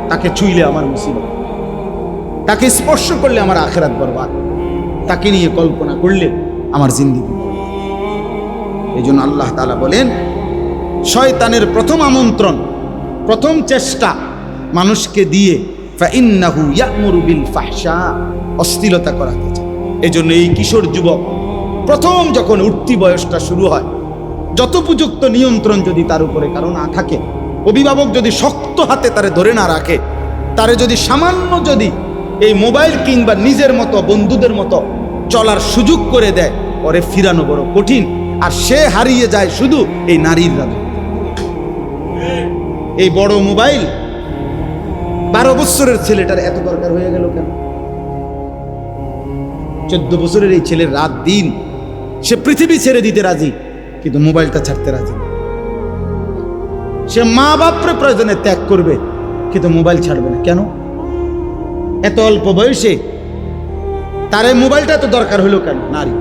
তাকে ছুঁইলে আমার মুসিবত, তাকে স্পর্শ করলে আমার আখিরাত বরবাদ, তাকে নিয়ে কল্পনা করলে আমার জিন্দেগি। এই জন্য আল্লাহ তাআলা বলেন, শয়তানের প্রথম আমন্ত্রণ, প্রথম চেষ্টা মানুষকে দিয়ে ফাইন্নাহু ইয়া'মুরু বিল ফাহশা, অশ্লীলতা করাতে চায়। এই জন্য এই কিশোর যুবক প্রথম যখন উঠতি বয়সটা শুরু হয়, যত উপযুক্ত নিয়ন্ত্রণ যদি তার উপরে কারো না থাকে, অভিভাবক যদি শক্ত হাতে তারে ধরে না রাখে, তারে যদি সামান্য যদি এই মোবাইল কিংবা নিজের মতো বন্ধুদের মতো চলার সুযোগ করে দেয়, পরে ফিরানো বড় কঠিন। আর সে হারিয়ে যায় শুধু এই নারীর রাজত্ব। এই বড় মোবাইল 12 বছরের ছেলেটার এত দরকার হয়ে গেল কেন? 14 বছরের এই ছেলের রাত দিন সে পৃথিবী ছেড়ে দিতে রাজি, কিন্তু মোবাইলটা ছাড়তে রাজি না। সে মা বাপরে প্রয়োজনে ত্যাগ করবে, কিন্তু মোবাইল ছাড়বে না। কেন? এত অল্প বয়সে তার এই মোবাইলটা তো দরকার হলো কেন? নারী।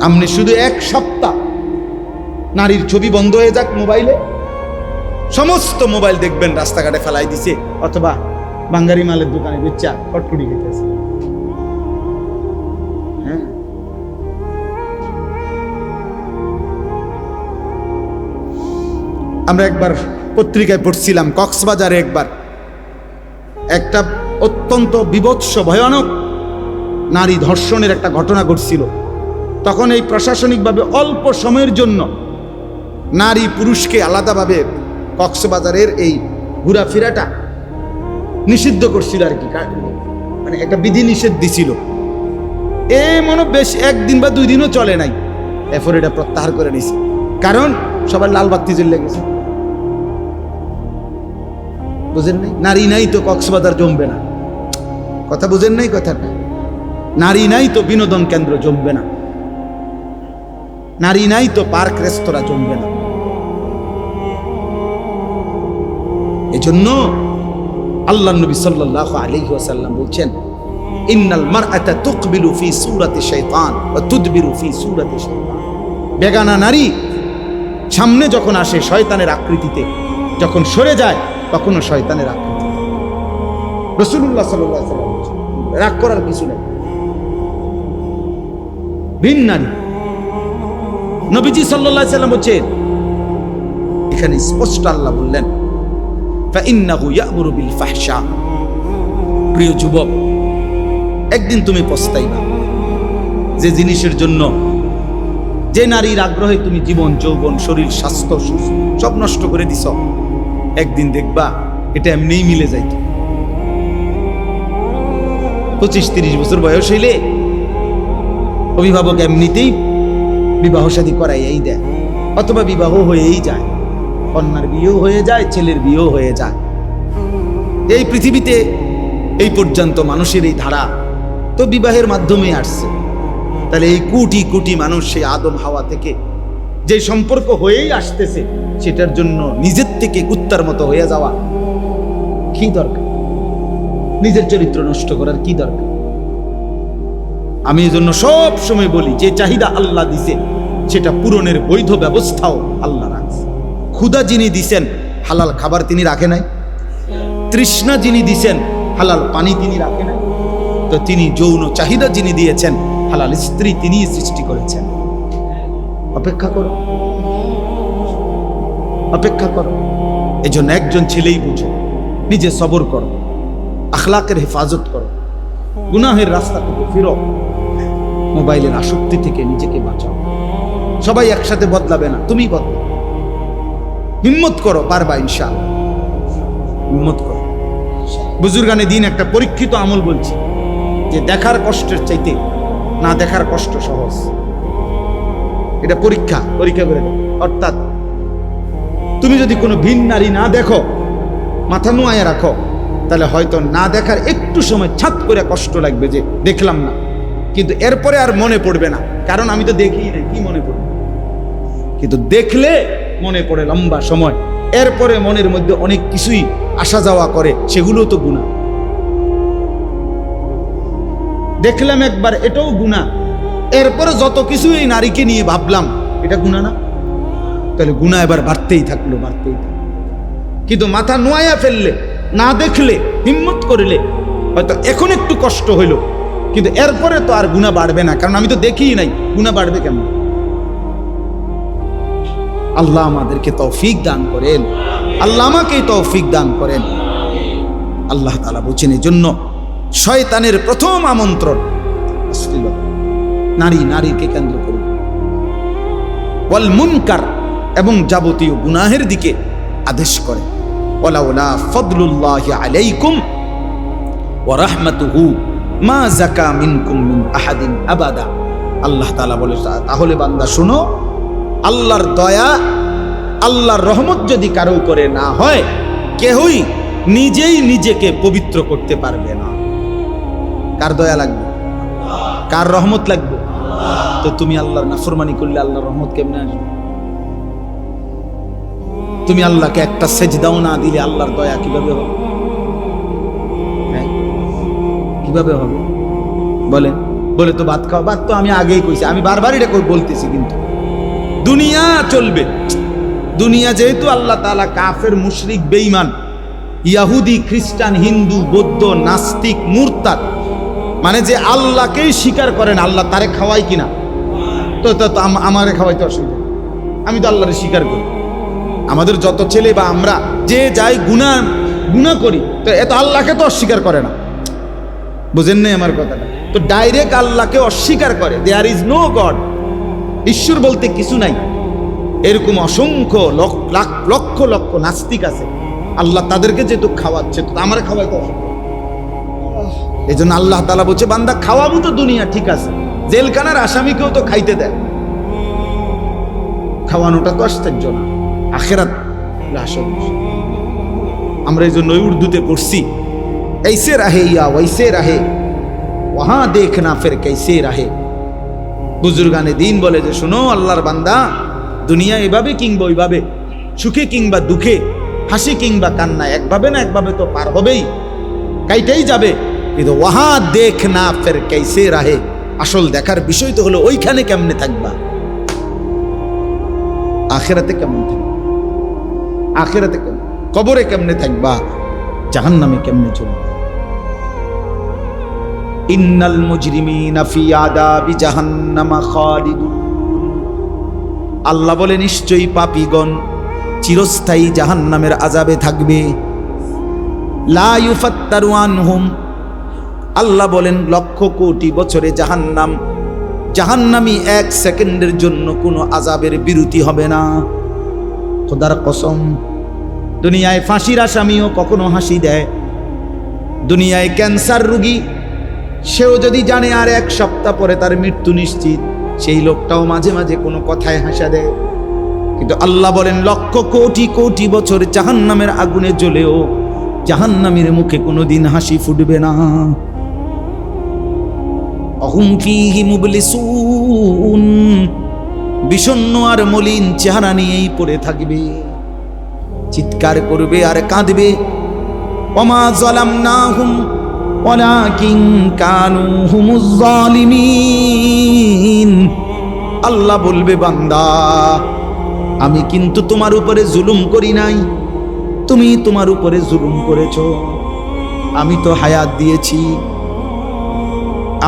আপনি শুধু 1 সপ্তাহ নারীর ছবি বন্ধ হয়ে যাক মোবাইলে, সমস্ত মোবাইল দেখবেন রাস্তাঘাটে ফেলাই দিছে, অথবা বাঙ্গারি মালের দোকানে বেচা কটকুটি খেতেছে। হ্যাঁ, আমরা একবার পত্রিকায় পড়ছিলাম, কক্সবাজারে একবার একটা অত্যন্ত বিভৎস ভয়ানক নারী ধর্ষণের একটা ঘটনা ঘটছিল। তখন এই প্রশাসনিকভাবে অল্প সময়ের জন্য নারী পুরুষকে আলাদাভাবে কক্সবাজারের এই ঘোরাফেরাটা নিষিদ্ধ করছিল আর কি। মানে একটা বিধিনিষেধ দিছিল, এ মনে বেশ একদিন বা 2 দিনও চলে নাই, এরপর এটা প্রত্যাহার করে নিছে, কারণ সবার লাল বাতি জ্বলে গেছে। বুঝেন নাই? নারী নাই তো কক্সবাজার জমবে না, কথা বুঝেন নাই কথাটা? নারী নাই তো বিনোদন কেন্দ্র জমবে না, নারী নাই তো পার্ক রেস্তোরাঁ জমবে না। এজন্য আল্লাহ নবী সাল্লাল্লাহু আলাইহি ওয়াসাল্লাম বলছেন, ইন্নাল মারআতা তুকবিলু ফি সূরাতি শাইতান ওয়া তুদবিরু ফি সূরাতি শাইতান। বেগানা নারী সামনে যখন আসে শয়তানের আকৃতিতে, যখন সরে যায় তখনও শয়তানের আকৃতিতে। রাসূলুল্লাহ সাল্লাল্লাহু আলাইহি ওয়াসাল্লাম বলছেন, রাগ করার কিছু নেই। ভিন নারী নবীজি সাল্লাল্লাহু আলাইহি ওয়াসাল্লাম বলছেন, এখানে স্পষ্ট আল্লাহ বললেন, ফাইন্নাহু ইয়া'মুরু বিল ফাহশা। প্রিয় যুবক, একদিন তুমি পস্তাইবা যে জিনিসের জন্য, যে নারীর আগ্রহে তুমি জীবন, যৌবন, শরীর, স্বাস্থ্য সব নষ্ট করে দিছ, একদিন দেখবা এটা এমনিই মিলে যাইত। 25-30 বছর বয়স হইলে অভিভাবক এমনিতেই বিবাহ শাদী করাইয়াই দেয়, অথবা বিবাহ হয়েই যায়, কন্যার বিয়েও হয়ে যায়, ছেলের বিয়েও হয়ে যায়। এই পৃথিবীতে এই পর্যন্ত মানুষের এই ধারা তো বিবাহের মাধ্যমে আসছে। তাহলে এই কোটি কোটি মানুষ সেই আদম হাওয়া থেকে যে সম্পর্ক হয়েই আসতেছে, সেটার জন্য নিজের থেকে কুত্তার মতো হয়ে যাওয়া কি দরকার? নিজের চরিত্র নষ্ট করার কি দরকার? আমি এই জন্য সব সময় বলি, যে চাহিদা আল্লাহ দিছে সেটা পূরণের বৈধ ব্যবস্থাও আল্লাহ রাখছে। ক্ষুধা যিনি দিছেন, হালাল খাবার তিনি রাখে নাই। তৃষ্ণা যিনি দিছেন, হালাল পানি তিনি রাখে নাই। তো তিনি যৌন চাহিদা যিনি দিয়েছেন, হালাল স্ত্রী তিনি সৃষ্টি করেছেন। অপেক্ষা করো, অপেক্ষা করো। এজন্য একজন ছেলেই বুঝো, নিজে সবর করো, আখলাকের হেফাজত করো, গুনাহের রাস্তা থেকে ফিরো, মোবাইলের আসক্তি থেকে নিজেকে বাঁচাও। সবাই একসাথে বদলাবে না, তুমি বদলাও। হিম্মত করো, পারবা ইনশাআল্লাহ। হিম্মত করো। বুজুর্গানে দিন একটা পরীক্ষিত আমল বলছি, যে দেখার কষ্টের চাইতে না দেখার কষ্ট সহজ। এটা পরীক্ষা করে দেখো। অর্থাৎ তুমি যদি কোনো ভিন নারী না দেখো, মাথা নোয়ায় রাখো, তাহলে হয়তো না দেখার একটু সময় ছাত করে কষ্ট লাগবে যে দেখলাম না, কিন্তু এরপরে আর মনে পড়বে না, কারণ আমি তো দেখিই নাই, কি মনে পড়বে? কিন্তু দেখলে মনে পড়ে লম্বা সময়, এরপরে মনের মধ্যে অনেক কিছুই আসা যাওয়া করে, সেগুলো তো গুনাহ। দেখলাম একবার, এটাও গুনাহ। এরপরে যত কিছু এই নারীকে নিয়ে ভাবলাম, এটা গুনাহ না? তাহলে গুনাহ এবার বাড়তেই থাকলো, বাড়তেই থাকলো। কিন্তু মাথা নোয়াইয়া ফেললে, না দেখলে, হিম্মত করলে, হয়তো এখন একটু কষ্ট হইল, কিন্তু এরপরে তো আর গুনাহ বাড়বে না, কারণ আমি তো দেখিই নাই, গুনাহ বাড়বে কেন? আল্লাহ আমাদেরকে তৌফিক দান করেন, আল্লাহ আমাকেই তৌফিক দান করেন। আল্লাহ তাআলা বলেছেন, এজন্য শয়তানের প্রথম আমন্ত্রণ অশ্লীলতা, নারী, নারীকে কেন্দ্র করে, ওয়াল মুনকার, এবং যাবতীয় গুনাহের দিকে আদেশ করে। ওয়ালাউলা ফাদলুল্লাহি আলাইকুম ওয়া রাহমাতুহু মা যাকা মিনকুম মিন আহাদিন আবাদা। আল্লাহ তাআলা বলে, তাহলে বান্দা শোনো, আল্লাহর দয়া, আল্লাহর রহমত যদি কারো করে না হয়, কেহই নিজেই নিজেকে পবিত্র করতে পারবে না। কার দয়া লাগবে? কার রহমত লাগবে? তো তুমি আল্লাহর নাফরমানি করলে আল্লাহর রহমত কেমনে আসবে? তুমি আল্লাহকে একটা সেজদাও না দিলে আল্লাহর দয়া কিভাবে হবে? কিভাবে হবে বলে? বলে তো ভাত খাও, ভাত তো আমি আগেই কইছি, আমি বারবার এটা বলতেছি, কিন্তু দুনিয়া চলবে। দুনিয়া যেহেতু আল্লাহ তাআলা কাফের, মুশরিক, বেঈমান, ইহুদি, খ্রিস্টান, হিন্দু, বৌদ্ধ, নাস্তিক, মুরতাদ, মানে যে আল্লাহকেই স্বীকার করেন, আল্লাহ তারে খাওয়াই কিনা, তো আমারে খাওয়াইতে অসুবিধা, আমি তো আল্লাহরে স্বীকার করি। আমাদের যত ছেলে বা আমরা যে যাই গুনাহ করি, তো এত আল্লাহকে তো অস্বীকার করে না। বুঝেন নাই আমার কথাটা? তো ডাইরেক্ট আল্লাহকে অস্বীকার করে, দেয়ার ইজ নো গড, ঈশ্বর বলতে কিছু নাই। এরকম অসংখ্য লক্ষ লক্ষ নাস্তিক আছে। আল্লাহ তাদেরকে যেহেতু খাওয়াচ্ছে, তো আমার খাওয়াইতে অসুবিধা। এই জন্য আল্লাহ তাআলা বলছে, বান্দা খাওয়াবো তো দুনিয়া ঠিক আছে, জেলখানার আসামিকেও তো খাইতে দেয়, খাওয়ানোটা তো আশ্চর্য না, আখিরাত আসল। আমরা এই জন্য উর্দুতে পড়ছি, ऐसे रहे या वैसे रहे वहां देखना फिर कैसे रहे। বুজুর্গানে দিন বলে যে শোনো আল্লাহর বান্দা, দুনিয়া এভাবে কিংবা ওইভাবে, সুখে কিংবা দুঃখে, হাসি কিংবা কান্না, একভাবে না একভাবে তো পার হবেই, কাইটাই যাবে, কিন্তু ওয়াহা দেখনা ফির कैसे रहे, আসল দেখার বিষয় তো হলো ওইখানে কেমনে থাকবা, আখিরাতে কেমন থাকবা, আখিরাতে কেমন, কবরে কেমনে থাকবা, জাহান্নামে কেমনে চলবে। ইন্নাল মুজরিমিনা ফি আযাবি জাহান্নামা খালিদুন, আল্লাহ বলে নিশ্চয়ই পাপীগণ চিরস্থায়ী জাহান্নামের আযাবে থাকবে। লা ইউফাত্তারু আনহুম, আল্লাহ বলেন লক্ষ কোটি বছরে জাহান্নামী এক সেকেন্ডের জন্য কোনো আযাবের বিরতি হবে না। খোদার কসম, দুনিয়ায় ফাঁসির আসামিও কখনো হাসি দেয়, দুনিয়ায় ক্যান্সার রোগী সেও যদি জানে আর এক সপ্তাহ পরে তার মৃত্যু নিশ্চিত, সেই লোকটাও মাঝে মাঝে কোনো কথায় হাসা দেয়। কিন্তু আল্লাহ বলেন লক্ষ কোটি কোটি বছর জাহান্নামের আগুনে জ্বলেও জাহান্নামীর মুখে কোনোদিন হাসি ফুটবে না। অহুম ফীহি মুবলিসুন, বিষণ্ণ আর মলিন চেহারা নিয়েই পড়ে থাকবে, চিৎকার করবে আর কাঁদবে। ওমা যালামনাহুম ওয়ালাকিন কানু হুমুজ জালিমিন, আল্লাহ বলবে বান্দা আমি কিন্তু তোমার উপরে জুলুম করি নাই, তুমি তোমার উপরে জুলুম করেছো। আমি তো হায়াত দিয়েছি,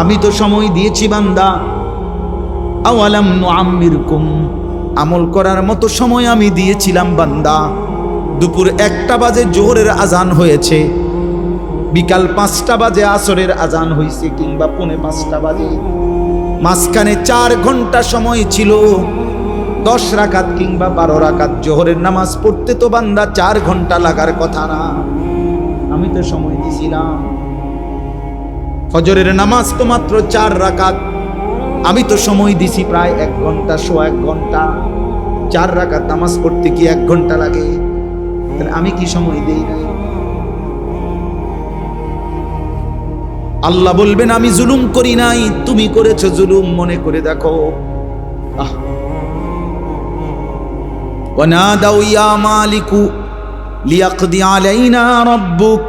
আমি তো সময় দিয়েছি বান্দা। আওয়ালাম নুআম্মিরকুম, আমল করার মতো সময় আমি দিয়েছিলাম বান্দা। দুপুর 1টা বাজে জোহরের আজান হয়েছে, বিকাল 5টা বাজে আসরের আজান হয়েছে, কিংবা 4:45 বাজে, মাঝখানে 4 ঘন্টা সময় ছিল। 10 রাকাত কিংবা 12 রাকাত জোহরের নামাজ পড়তে তো বান্দা 4 ঘন্টা লাগার কথা না, আমি তো সময় দিছিলাম। ফজরের নামাজ তো মাত্র 4 রাকাত, আমি তো সময় দিছি প্রায় 1 ঘন্টা, 1 ঘন্টা। 4 রাকাত নামাজ পড়তে কি 1 ঘন্টা লাগে? তাহলে আমি কি সময় দেই নাই? আল্লাহ বলবেন আমি জুলুম করি নাই, তুমি করেছো জুলুম, মনে করে দেখো। ওয়ানাদাউ ইয়া মালিকু লিয়াকদি আলাইনা রাব্বুক,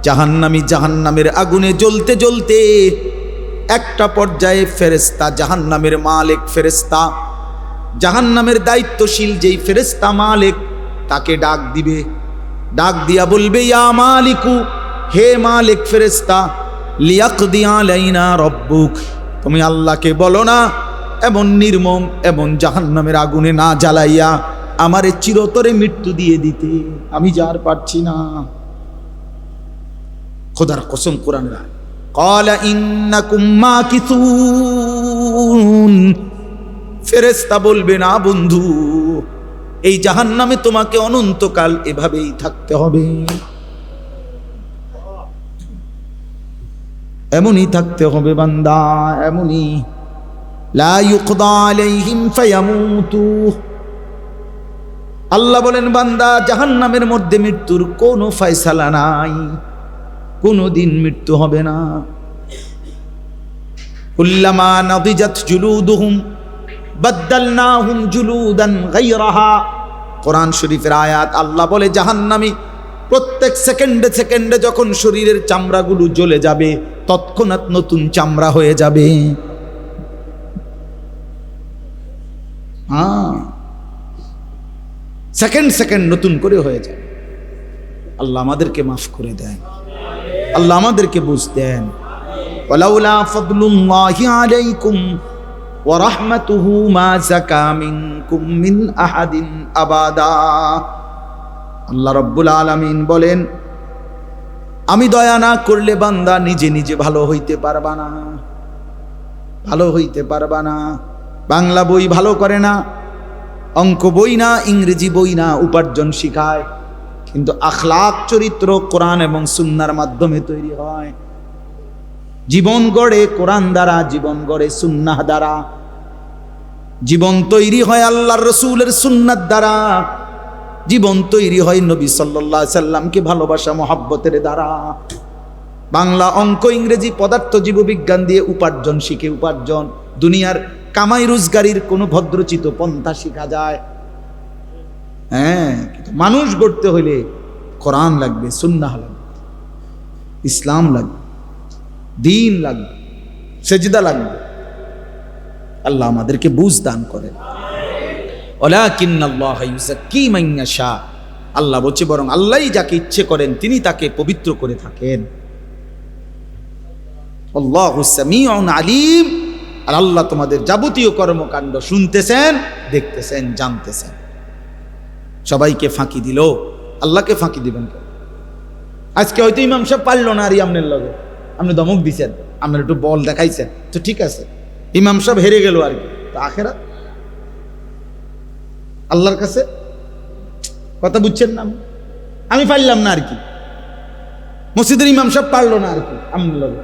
জাহান্নামী জাহান্নামের আগুনে জ্বলতে জ্বলতে একটা পর্যায়ে ফেরেশতা, জাহান্নামের মালিক ফেরেশতা, জাহান্নামের দায়িত্বশীল যেই ফেরেশতা মালিক, তাকে ডাক দিবে। ডাক দিয়া বলবে ইয়া মালিকু, হে মালিক ফেরেশতা, লিয়াকদি আলাইনা রাব্বুক, তুমি আল্লাহকে বলো না এমন নির্মম এমন জাহান্নামের আগুনে না জ্বালাইয়া আমারে চিরতরে মৃত্যু দিয়ে দিতে, আমি যার পারছি না। খোদার কসম, কোরআন ক্বালা ইন্নাকুম মাকিসুন, ফেরেশতা বলবে না বন্ধু, এই জাহান্নামে তোমাকে অনন্তকাল এভাবেই থাকতে হবে, এমনই থাকতে হবে বান্দা, এমনই। লা ইউকদা আলাইহিম ফায়ামুতু, আল্লাহ বলেন বান্দা জাহান্নামের মধ্যে মৃত্যুর কোনো ফয়সালা নাই, কোনদিন মৃত্যু হবে না। কুল্লামা নাদিজাত জুলুদুহুম বাদদালনাহুম জুলুদান গায়রাহা, কোরআন শরীফের আয়াত। আল্লাহ বলে জাহান্নামী প্রত্যেক সেকেন্ডে সেকেন্ডে যখন শরীরের চামড়াগুলো জ্বলে যাবে, তৎক্ষণাৎ নতুন চামড়া হয়ে যাবে। সেকেন্ড সেকেন্ড নতুন করে হয়ে যায়। আল্লাহ আমাদেরকে মাফ করে দেন, আল্লাহ আমাদেরকে বুঝ দেন। ওয়ালাউলা ফাদলুল্লাহি আলাইকুম ওয়া রাহমাতুহু মা যাকা মিনকুম মিন আহাদিন আবাদা, আল্লাহ রাব্বুল আলামিন বলেন আমি দয়া না করলে বান্দা নিজে নিজে ভালো হইতে পারবা না, ভালো হইতে পারবা না। বাংলা বই ভালো করে না, অঙ্ক বই না, ইংরেজি বই না, উপার্জন শিখায়, কিন্তু আখলাক চরিত্র কোরআন এবং সুন্নাহর মাধ্যমে তৈরি হয়। জীবন গড়ে কোরআন দ্বারা, জীবন গড়ে সুন্নাহ দ্বারা, জীবন তৈরি হয় আল্লাহর রসুলের সুন্নাত দ্বারা, জীবন তৈরি হয় নবী সাল্লাল্লাহু আলাইহি সাল্লামকে ভালোবাসা মহাব্বতের দ্বারা। বাংলা, অঙ্ক, ইংরেজি, পদার্থ, জীববিজ্ঞান দিয়ে উপার্জন শিখে উপার্জন, দুনিয়ার কামাই রোজগারির কোনো ভদ্রচিত পন্থা শিখা যায়। হ্যাঁ, কিন্তু মানুষ গড়তে হইলে কোরআন লাগবে, সুন্নাহ লাগবে, ইসলাম লাগবে, দ্বীন লাগবে, সেজদা লাগবে। আল্লাহ আমাদেরকে বুঝ দান করেন। ওয়ালাকিন্নাল্লাহ ইউযাক্কি মান ইয়াশা, আল্লাহ বলছে বরং আল্লাহই যাকে ইচ্ছে করেন তিনি তাকে পবিত্র করে থাকেন। আল্লাহু সামিউন আলিম, আর আল্লাহ তোমাদের যাবতীয় কর্মকাণ্ড শুনতেছেন, দেখতেছেন, জানতেছেন। সবাইকে ফাঁকি দিল, আল্লাহকে ফাঁকি দিবেন কেন? আজকে হয়তো ইমাম সাহেব পারল না, আর আমনের লগে আপনি দমক দিছেন, আপনার একটু বল দেখাইছেন, তো ঠিক আছে, ইমাম সাহেব হেরে গেল আর কি, তো আখেরাত আল্লাহর কাছে। কথা বুঝছেন না? আমি পারলাম না আর কি, মসজিদের ইমাম সাহেব পারলো না আর কি, আমনের লগে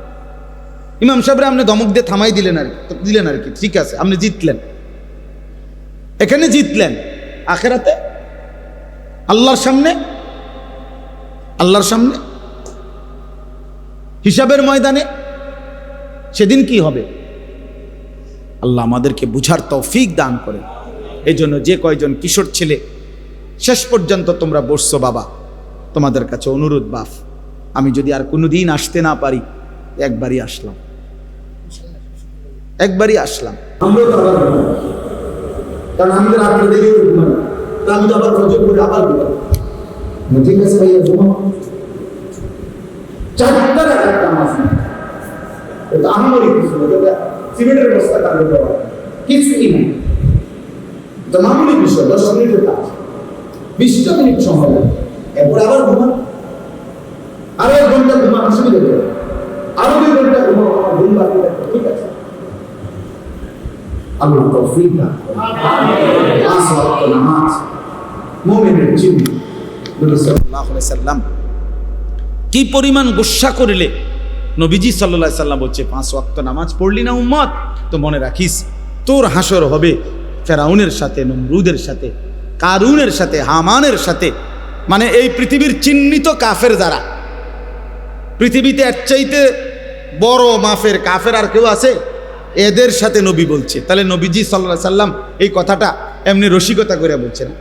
ইমাম সাহেবরে আপনি ধমক দিয়ে থামাই দিলেন আর কি, দিলেন আর কি, ঠিক আছে, আপনি জিতলেন, এখানে জিতলেন। আখেরাতে আল্লাহর সামনে, আল্লাহর সামনে হিসাবের ময়দানে সেদিন কি হবে? আল্লাহ আমাদেরকে বুঝার তৌফিক দান করে। এই জন্য যে কয়জন কিশোর ছেলে শেষ পর্যন্ত তোমরা বসছো, বাবা তোমাদের কাছে অনুরোধ, বাপ আমি যদি আর কোনোদিন আসতে না পারি, একবারই আসলাম, একবারই আসলাম। কারণ আমি রাত্রে দেখে উঠবো না, আমি তো আবার ফজর করে আবার ঘুমাবো। ঠিক আছে ভাইয়া, ঘুমাবো। 4টা রাকাত নামাজ, এটা আমারই কিছু না, এটা সিমেন্টের বস্তা কাটে দেওয়া, কিছুই না, এটা মামুলি বিষয়। 10 মিনিটের কাজ, 20টা মিনিট সময় লাগে, এরপর আবার ঘুমান, আরো 1 ঘন্টা ঘুমান, অসুবিধা নেই, আরো 2 ঘন্টা ঘুমাও, আমার ঘুম বাকি থাকবে, ঠিক আছে। আল্লাহ তৌফিক দান করেন। 5 ওয়াক্ত নামাজ মুমিনের চিহ্ন। নবী সাল্লাল্লাহু আলাইহি সাল্লাম কি পরিমাণ গুসা করিলে নবীজি সাল্লাল্লাহু আলাইহি সাল্লাম বলছে, 5 ওয়াক্ত নামাজ পড়লি না উম্মত, তো মনে রাখিস তোর হাসর হবে ফেরাউনের সাথে, নমরুদের সাথে, কারুনের সাথে, হামানের সাথে, মানে এই পৃথিবীর চিহ্নিত কাফের যারা, পৃথিবীতে এর চাইতে বড় মাফের কাফের আর কেউ আছে? এদের সাথে নবী বলছে। তাহলে নবীজি সাল্লাল্লাহু আলাইহি সাল্লাম এই কথাটা এমনি রসিকতা করে বলছে না,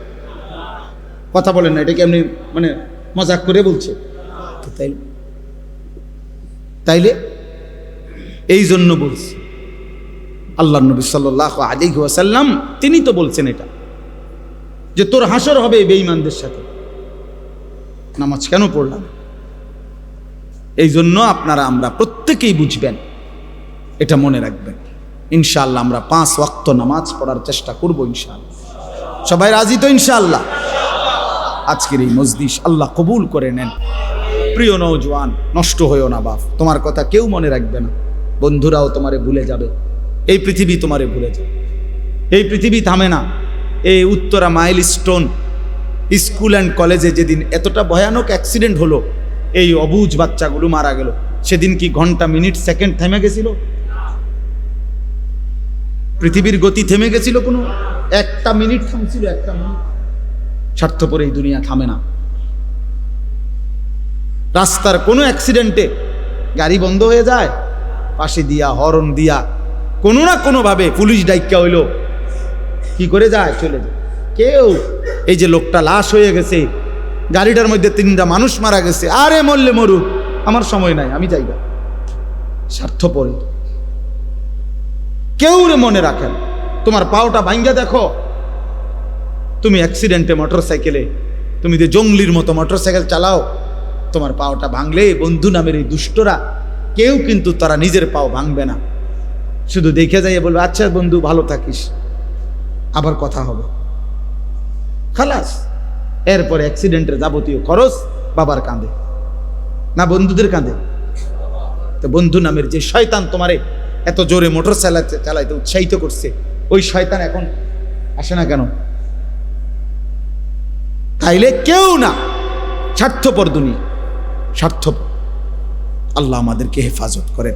কথা বলেন না, এটাকে এমনি মানে মজাক করে বলছে। তাইলে এই জন্য বলছি, আল্লাহ নবী সাল্লাল্লাহু আলাইহি ওয়াসাল্লাম তিনি তো বলছেন এটা, যে তোর হাসর হবে বেঈমানদের সাথে। নামাজ কেন পড়লাম? এই জন্য আপনারা আমরা প্রত্যেকেই বুঝবেন, এটা মনে রাখবেন। ইনশাআল্লাহ আমরা 5 ওয়াক্ত নামাজ পড়ার চেষ্টা করব ইনশাআল্লাহ। সবাই রাজি তো ইনশাআল্লাহ? আজকের এই মজলিস আল্লাহ কবুল করে নেন। প্রিয় নওজোয়ান, নষ্ট হইও না বাপ, তোমার কথা কেউ মনে রাখবে না, বন্ধুরাও তোমারে ভুলে যাবে, এই পৃথিবী তোমারে ভুলে যাবে। এই পৃথিবী থামে না। এই উত্তরা মাইলস্টোন স্কুল অ্যান্ড কলেজে যেদিন এতটা ভয়ানক অ্যাক্সিডেন্ট হলো, এই অবুঝ বাচ্চাগুলো মারা গেল, সেদিন কি ঘন্টা, মিনিট, সেকেন্ড থেমে গেছিল? পৃথিবীর গতি থেমে গেছিল? কোনো একটা মিনিট থামছিল? একটা মিনিট? স্বার্থপর এই দুনিয়া থামে না। রাস্তার কোনো অ্যাক্সিডেন্টে গাড়ি বন্ধ হয়ে যায়, পাশে দিয়া হর্ন দিয়া কোনো না কোনোভাবে পুলিশ ডাইকা হইলো, কি করে যায়? চলে যায়। কেউ এই যে লোকটা লাশ হয়ে গেছে, গাড়িটার মধ্যে 3টা মানুষ মারা গেছে, আরে মরলে মরুক, আমার সময় নাই, আমি যাইবা। স্বার্থপর কেউ রে মনে রাখেন। তোমার পাওটা ভাঙ্গা দেখো, তুমি অ্যাক্সিডেন্টে মোটরসাইকেলে, তুমি যে জঙ্গলির মতো মোটরসাইকেল চালাও, তোমার পাওটা ভাঙলে বন্ধু নামের এই দুষ্টরা কেউ কিন্তু তারা নিজের পাও ভাঙবে না, শুধু দেখে যাইয়ে বলবে আচ্ছা বন্ধু ভালো থাকিস, আবার কথা হবে, খালাস। এরপরে অ্যাক্সিডেন্টের যাবতীয় খরচ বাবার কাঁধে না বন্ধুদের কাঁধে? তো বন্ধু নামের যে শয়তান তোমারে এত জোরে মোটর চালাইতে উৎসাহিত করছে, ওই শয়তান এখন আসে না কেন? তাইলে কেউ না, স্বার্থপর দুনিয়া, স্বার্থপর। আল্লাহ আমাদেরকে হেফাজত করেন।